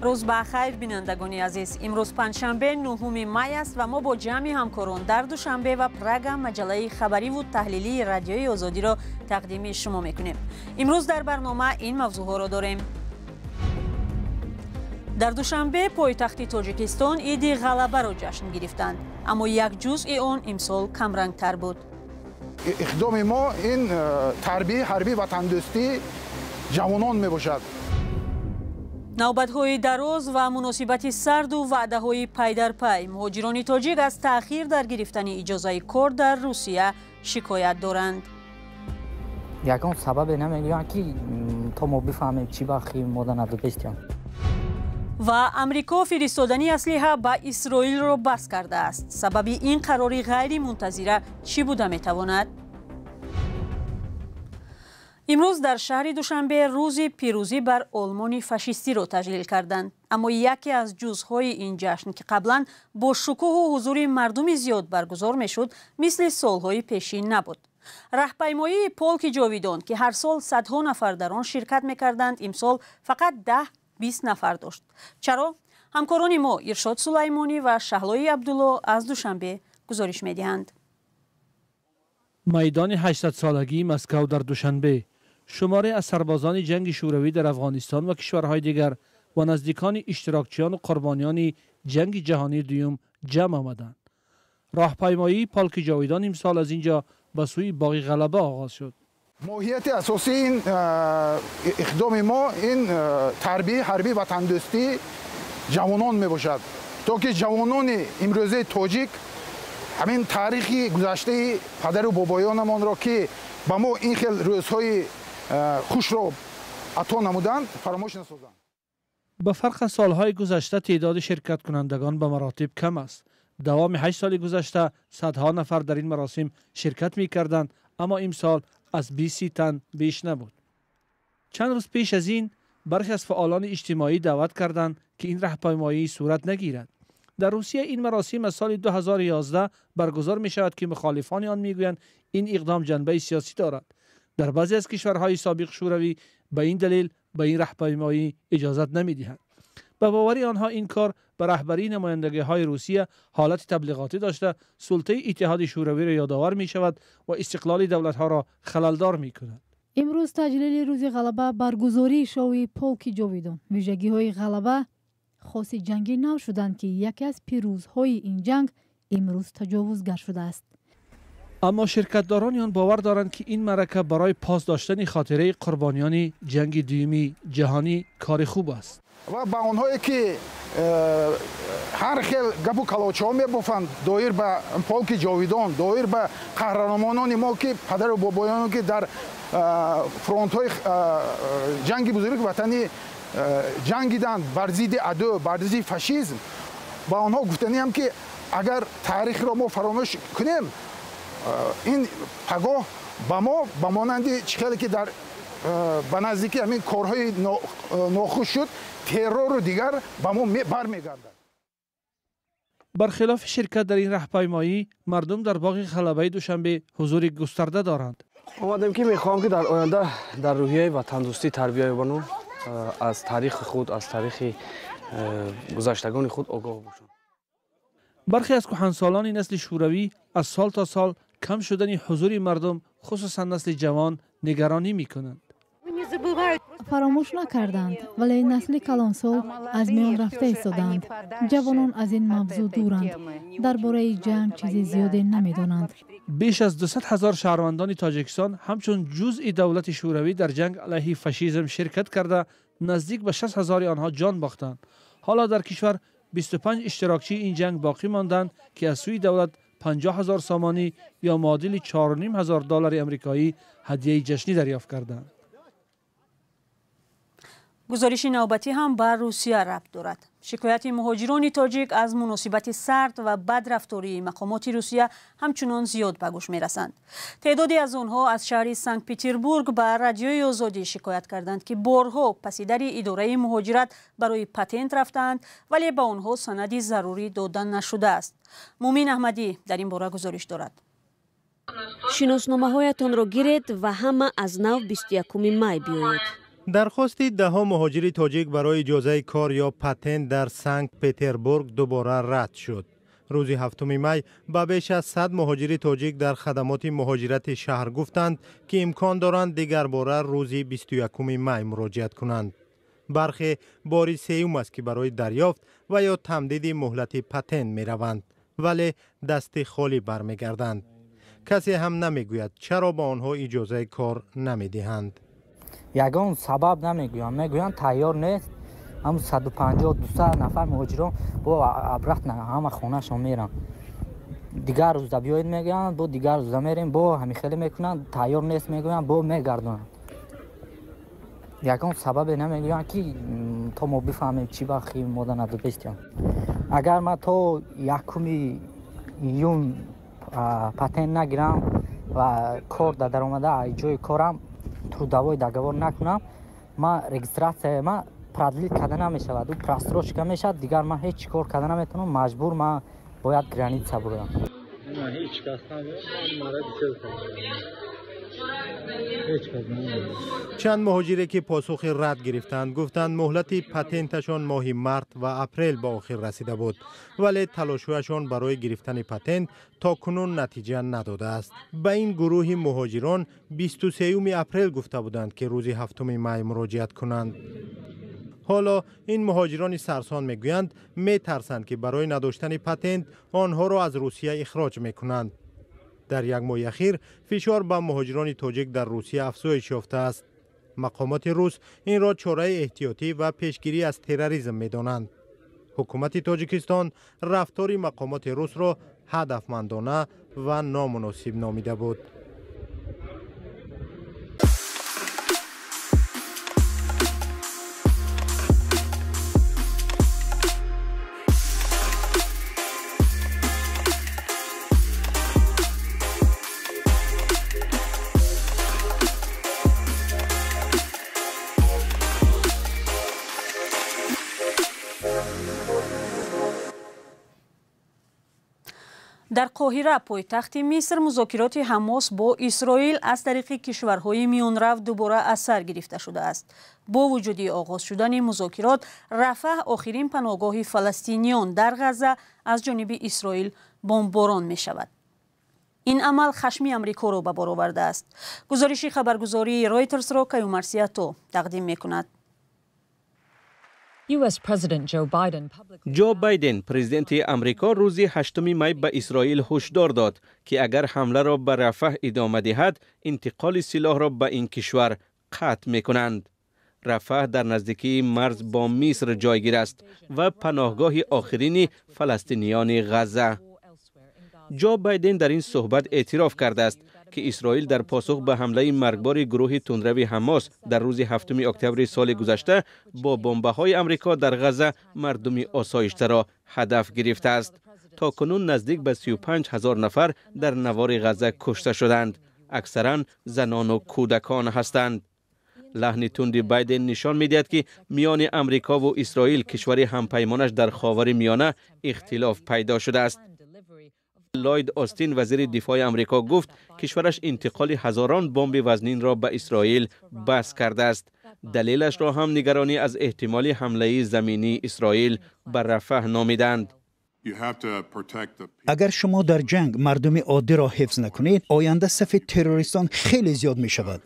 روز بخیر بینندگان عزیز. امروز پنجشنبه 9 می است و ما با جمع همکاران در دوشنبه و پرگ مجله خبری و تحلیلی رادیوی آزادی را تقدیم شما میکنیم. امروز در برنامه این موضوع ها را داریم. در دوشنبه پایتخت تاجیکستان عید غلبه را جشن گرفتند، اما یک جزء آن امسال کمرنگ تر بود. اقدام ما این تربیه حربی وطن دوستی جوانان می باشد. نوبت‌های دراز و مناسبت سرد و وعده‌های پی در پی، مهاجران تاجیک از تأخیر در گرفتن اجازه کار در روسیه شکایت دارند. یکم سبب نمیگویند که تا ما بفهمیم چی بخی ما در نظر بستیم. و امریکا فرستادن اسلحه به اسرائیل را بس کرده است. سبب این قرار غیر منتظره چی بوده میتواند؟ امروز در شهر دوشنبه روز پیروزی بر آلمان فاشیستی را تجلیل کردند، اما یکی از جزهای این جشن که قبلا با شکوه و حضور مردم زیاد برگزار میشد مثل سالهای پیشین نبود. راهپیمایی پولک جاویدان که هر سال صدها نفر در آن شرکت میکردند امسال فقط 10-20 نفر داشت. چرا؟ همکاران ما ارشاد سلیمانی و شهلای عبدالله از دوشنبه گزارش میدهند. میدان 800 سالگی مسکو در دوشنبه، شماره از سربازان جنگ شوروی در افغانستان و کشورهای دیگر و نزدیکان اشتراکچیان و قربانیان جنگ جهانی دوم جمع آمدند. راهپیمایی پالک جاویدان امسال از اینجا به سوی باغ غلبه آغاز شد. ماهیت اساسی این اقدام ما این تربیه حربی وطن دوستی جوانان می باشد تا که جوانان امروزه تاجیک همین تاریخی گذشته پدر و بابایانمان را که با ما این خیل روزهای خوش را عطا نمودند فراموش نسازند. به فرق سالهای گذشته تعداد شرکت کنندگان به مراتب کم است. دوام 8 سال گذشته صدها نفر در این مراسم شرکت می کردند، اما امسال از 20 تن بیش نبود. چند روز پیش از این برخی از فعالان اجتماعی دعوت کردند که این راهپیمایی صورت نگیرد. در روسیه این مراسم از سال 2011 برگزار می شود که مخالفان آن می گویند این اقدام جنبه سیاسی دارد. در بعضی از کشورهای سابق شوروی به این دلیل به این راهپیمایی اجازت نمی دهند. به باور آنها این کار به رهبری نمایندگی‌های روسیه حالت تبلیغاتی داشته، سلطه اتحاد شوروی را یادآور می شود و استقلال دولت‌ها را خللدار می کند. امروز تجلیل روز غلبه برگزاری شوی پولک جاویدان. ویژگی‌های غلبه خاص جنگی نو شدند که یکی از پیروزهای این جنگ امروز تجاوزگر شده است. اما شرکتداران آن باور دارند که این معرکه برای پاس داشتن خاطره قربانیان جنگ دوم جهانی کار خوب است. و با آنهایی که هر خیل گپ و کلاچه ها می‌بافند دایر به پولک جاویدان، دایر به قهرمانان ما که پدر و بابایان که در فرانت های جنگ بزرگ وطنی جنگیدند بر ضد عدو، بر ضد فاشیسم، با آنها گفتنی هم که اگر تاریخ را ما فراموش کنیم این پگاه با ما به مانند چیزی که در به نزدیکی همین کارهای ناخوش شد ترور رو دیگر با ما برمیگردد. برخلاف شرکت در این راهپیمایی، مردم در باغ غلبه دوشنبه حضور گسترده دارند. اومدیم که میخوام که در آینده در روحیه وطن دوستی تربیت بانم، از تاریخ خود، از تاریخ گذشتگان خود آگاه باشم. برخی از کهنسالان نسل شوروی از سال تا سال کم شدن حضور مردم، خصوصا نسل جوان، نگرانی میکنند. فراموش نکردند، ولی نسل کلانسال از میان رفته ایستادند. جوانان از این موضوع دورند. درباره جنگ چیزی زیادی نمیدانند. بیش از 200,000 شهروندان تاجیکستان همچون جزء دولت شوروی در جنگ علیه فاشیسم شرکت کرده، نزدیک به 60,000 آنها جان باختند. حالا در کشور 25 اشتراکچی این جنگ باقی ماندند که از سوی دولت 50,000 سامانی یا معادل $4,500 امریکایی هدیه جشنی دریافت کردند. گزارش نوبتی هم بر روسیه ربط دارد. شکایت مهاجران تاجیک از مناسبت سرد و بدرفتاری مقامات روسیه همچنان زیاد به گوش می رسند. تعدادی از آنها از شهر سنت پترزبورگ به رادیوی آزادی شکایت کردند که بارها پسیدر اداره مهاجرت برای پتنت رفتند ولی به آنها سندی ضروری دادن نشده است. مومین احمدی در این باره گزارش دارد. شناسنامه‌هایتان را گیرید و همه از نو 21 می بیایید. درخواست دهها مهاجر تاجیک برای اجازه کار یا پتنت در سنت پترزبورگ دوباره رد شد. روز 7 می به بیش از 100 مهاجر تاجیک در خدمات مهاجرت شهر گفتند که امکان دارند دیگر باره روز 21 می مراجعت کنند. برخی باری سوم است که برای دریافت و یا تمدید مهلت پتنت می روند ولی دست خالی برمیگردند. کسی هم نمیگوید چرا به آنها اجازه کار نمیدهند. یگان سبب نمیگویند، میگویند تیار نیست. هم 150-200 نفر مهاجران با ابرخت همه خونهشون میرن. دیگر روز بیاید میگن با دیگر روز میریم با همین خیلی میکنن تیار نیست میگویند با میگردن. یگان سبب نمیگویند که تا ما بفهمیم چی بخیم مادن از بستیم. اگر ما تا 1 یون پتنت نگیرم و کار در آمده جای کارم трудовой договор نکنم ما رجیستراسیون ما پردلیل کرده نمیشود و پراستروش که میشد دیگر ما هیچ کار کرده نمیتونم مجبور ما باید گرانیت برم. هیچ کس چند مهاجری که پاسخ رد گرفتند گفتند مهلت پتنتشان ماه مارت و اپریل به آخر رسیده بود ولی تلاش‌هایشان برای گرفتن پتنت تا کنون نتیجه نداده است. به این گروه مهاجران 23 اپریل گفته بودند که روز 7 می مراجعت کنند. حالا این مهاجران سرسان میگویند میترسند که برای نداشتن پتنت آنها را از روسیه اخراج میکنند. در یک ماه اخیر فشار به مهاجران تاجیک در روسیه افزایش یافته است. مقامات روس این را چاره احتیاطی و پیشگیری از تروریسم می‌دانند. حکومت تاجیکستان رفتار مقامات روس را هدفمندانه و نامناسب نامیده بود. در قاهره پایتخت مصر مذاکرات حماس با اسرائیل از طریق کشورهای میانرو دوباره از سر گرفته شده است. با وجود آغاز شدن مذاکرات رفح آخرین پناهگاه فلسطینیان در غزه از جانب اسرائیل بمباران می شود. این عمل خشم آمریکا را به بار آورده است. گزارش خبرگزاری رایترز را کیومرسیاتو تقدیم می کند. جو بایدن پرزیدنت امریکا روز 8 می به اسرائیل هشدار داد که اگر حمله را به رفح ادامه دهد انتقال سلاح را به این کشور قطع می کنند. رفح در نزدیکی مرز با مصر جایگیر است و پناهگاه آخرین فلسطینیان غزه. جو بایدن در این صحبت اعتراف کرده است که اسرائیل در پاسخ به حمله مرگبار گروه تندرو حماس در روز 7 اکتبر سال گذشته با بمب‌های آمریکا در غزه مردم آسایشته را هدف گرفته است. تا کنون نزدیک به 35,000 نفر در نوار غزه کشته شدند. اکثرا زنان و کودکان هستند. لحن تند بایدن نشان می‌دهد که میان آمریکا و اسرائیل کشور همپیمانش در خاور میانه اختلاف پیدا شده است. لوید آستین وزیر دفاع آمریکا گفت کشورش انتقال هزاران بمب وزنین را به اسرائیل بس کرده است. دلیلش را هم نگرانی از احتمال حمله زمینی اسرائیل بر رفح نامیدند. اگر شما در جنگ مردم عادی را حفظ نکنید، آینده صف تروریستان خیلی زیاد می شود.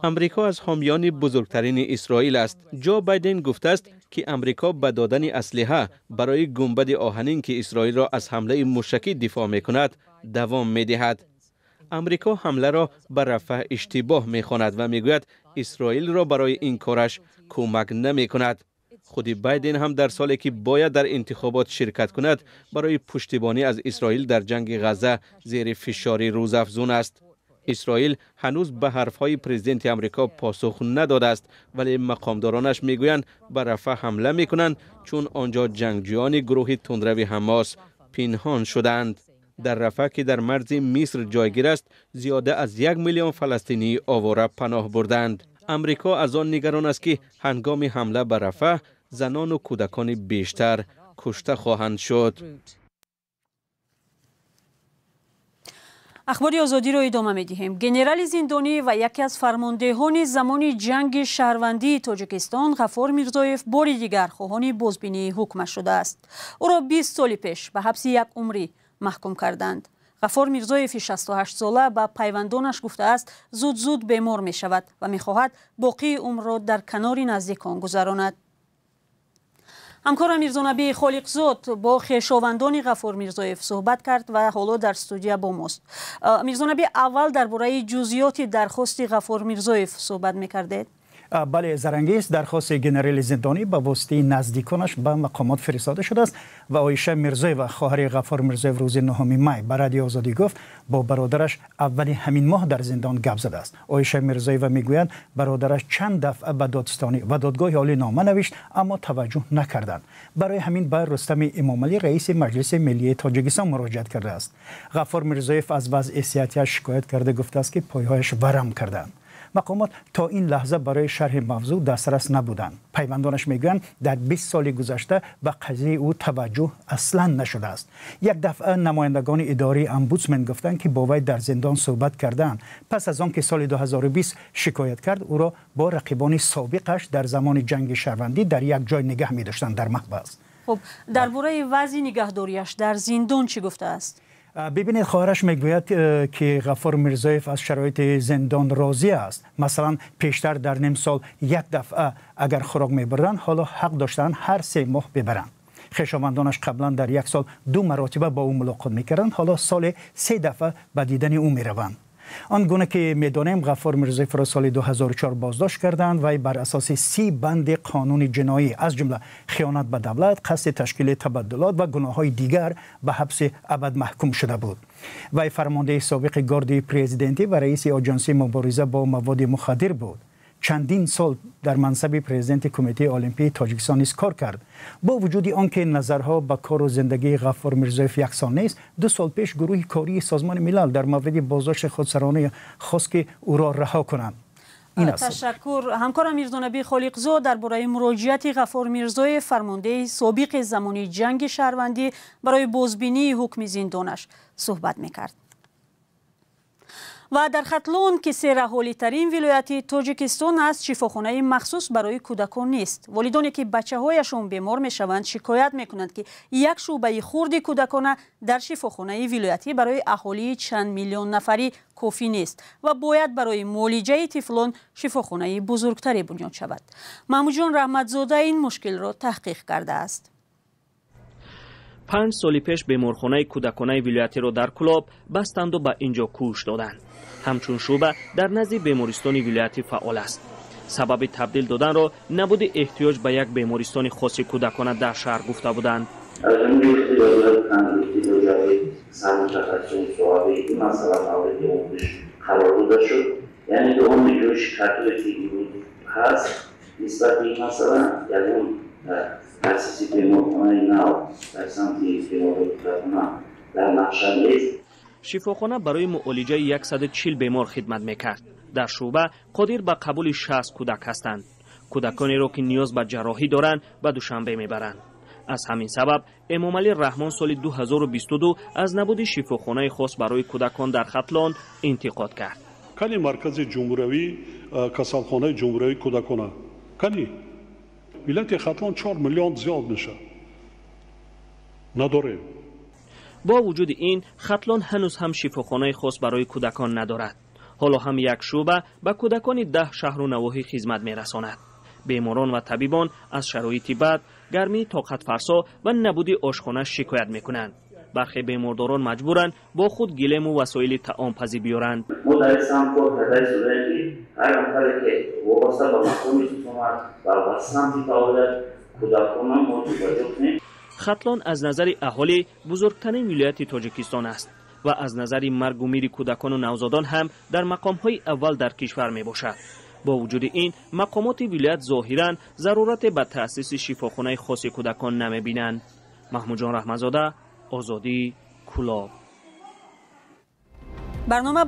امریکا از حامیان بزرگترین اسرائیل است. جو بایدن گفته است که امریکا به دادن اسلحه برای گنبد آهنین که اسرائیل را از حمله موشکی دفاع می کند دوام می دهد. امریکا حمله را به رفح اشتباه می خواند و می گوید اسرائیل را برای این کارش کمک نمی کند. خود بایدن هم در سالی که باید در انتخابات شرکت کند برای پشتیبانی از اسرائیل در جنگ غزه زیر فشار روزافزون است. اسرائیل هنوز به حرفهای پرزیدنت آمریکا پاسخ نداده است ولی مقامدارانش میگویند به رفح حمله میکنند چون آنجا جنگجویان گروه تندرو حماس پنهان شدند. در رفح که در مرز مصر جایگیر است زیاده از 1 میلیون فلسطینی آواره پناه بردند. آمریکا از آن نگران است که هنگام حمله به رفح زنان و کودکان بیشتر کشته خواهند شد. اخبار آزادی را ادامه می‌دهیم. گنرال زندانی و یکی از فرماندهان زمان جنگ شهروندی تاجیکستان غفار میرزایف بار دیگر خواهان بازبینی حکم شده است. او را 20 سال پیش به حبس یک عمری محکوم کردند. غفار میرزایف 68 ساله به پیوندانش گفته است زود بیمار می شود و می خواهد باقی عمر را در کنار نزدیکان گذراند. همکارم میرزانبی خالقزاد با خویشاوندان غفار میرزایف صحبت کرد و حالا در استودیو با ماست. میرزانبی، اول درباره جزئیات درخواست غفار میرزایف صحبت میکردید. بله، زرنگیست درخواست گنرال زندانی به واسطه نزدیکانش به مقامات فرستاده شده است و عایشه میرزایف و خواهر غفار میرزایف روز 9 می به رادیو آزادی گفت با برادرش اول همین ماه در زندان گپ زده است. عایشه میرزایف میگوید برادرش چند دفعه به دادستانی و دادگاه عالی نامه نوشت اما توجه نکردند. برای همین به رستم امامعلی رئیس مجلس ملی تاجیکستان مراجعه کرده است. غفار میرزایف از وضع صحتیش شکایت کرده گفته است که پایهایش ورم کردند. مقامات تا این لحظه برای شرح موضوع دسترس نبودند. پیوندانش میگویند در 20 سال گذشته به قضیه او توجه اصلا نشده است. یک دفعه نمایندگان اداره امبودسمن گفتند که با وی در زندان صحبت کردند. پس از آن که سال 2020 شکایت کرد او را با رقیبان سابقش در زمان جنگ شهروندی در یک جای نگه می داشتند در محبس. خب درباره وضع نگهداریش در زندان چی گفته است؟ ببینید، خواهرش میگوید که غفار میرزایف از شرایط زندان راضی است. مثلا پیشتر در نیم سال یک دفعه اگر خوراک میبردن حالا حق داشتن هر 3 ماه ببرن. خویشاوندانش قبلا در یک سال 2 مرتبه با او ملاقات میکردند، حالا سال 3 دفعه به دیدن او میروند. آنگونه که میدانیم غفار میرزایف را سال 2004 بازداشت کردند و بر اساس 30 بند قانون جنایی از جمله خیانت به دولت، قصد تشکیل تبدلات و گناه‌های دیگر به حبس ابد محکوم شده بود. وی فرمانده سابق گارد پرزیدنتی و رئیس آژانس مبارزه با مواد مخدر بود. چندین سال در منصب پرزیدنت کمیته المپیک تاجیکستان نیز کار کرد. با وجود آنکه نظرها به کار و زندگی غفار میرزایف یکسان نیست، 2 سال پیش گروه کاری سازمان ملل در مورد بازداشت خودسرانه خواست که او را رها کنند. تشکر. همکارم میرزانبی خالقزاد درباره مراجعت غفار میرزایف فرمانده سابق زمانی جنگ شهروندی برای بازبینی حکم زندانش صحبت میکرد. و در ختلون که سرحالی ترین ولایت تاجیکستان است، شفاخانه مخصوص برای کودکان نیست. والدانی که بچه هایشان بیمار می شوند شکایت می کنند که یک شعبه خرد کودکان در شفاخانه ولایتی برای اهالی چند میلیون نفری کافی نیست و باید برای معالجه طفلان شفاخانه بزرگتری بنیاد شود. محمود جان رحمتزاده این مشکل را تحقیق کرده است. 5 سال پیش بیمارخانه کودکانه ولایتی را در کلاب بستند و به اینجا کوش دادند. همچون شعبه در نزد بیمارستان ولایتی فعال است. سبب تبدیل دادن را نبود احتیاج به یک بیمارستان خاص کودکانه در شهر گفته بودند. یعنی به اون جوش کاتولیکی هست نسبت به مثلا یعنی تأسیس بیمارخانه نو در سمتی بیمارخانه در نقشه نیست. شفاخانه برای معالجه 140 بیمار خدمت میکرد. در شعبه قادر به قبول 60 کودک هستند. کودکانی را که نیاز به جراحی دارند به دوشنبه میبرند. از همین سبب امامعلی رحمان سال 2022 از نبود شفاخانه خاص برای کودکان در ختلان انتقاد کرد. کانی مرکز جمهوری کسالخانه جمهوری کودکانه کانی ولایت ختلان 4 میلیون زیاد میشه نداره. با وجود این ختلان هنوز هم شفاخانه خاص برای کودکان ندارد. حالا هم یک شعبه به کودکان 10 شهر و نواحی خدمت میرساند. بیماران و طبیبان از شرایط بد، گرمی طاقت فرسا و نبود آشخانه شکایت میکنند. برخی بیمارداران مجبورند با خود گلیم و وسایل طعام پزی بیارند. ما در سمت هدای سودانی هر آنطوری که وابسته به مقام حکومت و سمت تولد کودکان متوجه کنیم. ختلان از نظر اهالی بزرگترین ولایت تاجیکستان است و از نظر مرگ و میر کودکان و نوزادان هم در مقام‌های اول در کشور می باشد. با وجود این مقامات ولایت ظاهراً ضرورت به تأسیس شفاخانه خاص کودکان نمی بینند. محمود جان رحمتزاده، آزادی، کلاب. برنامه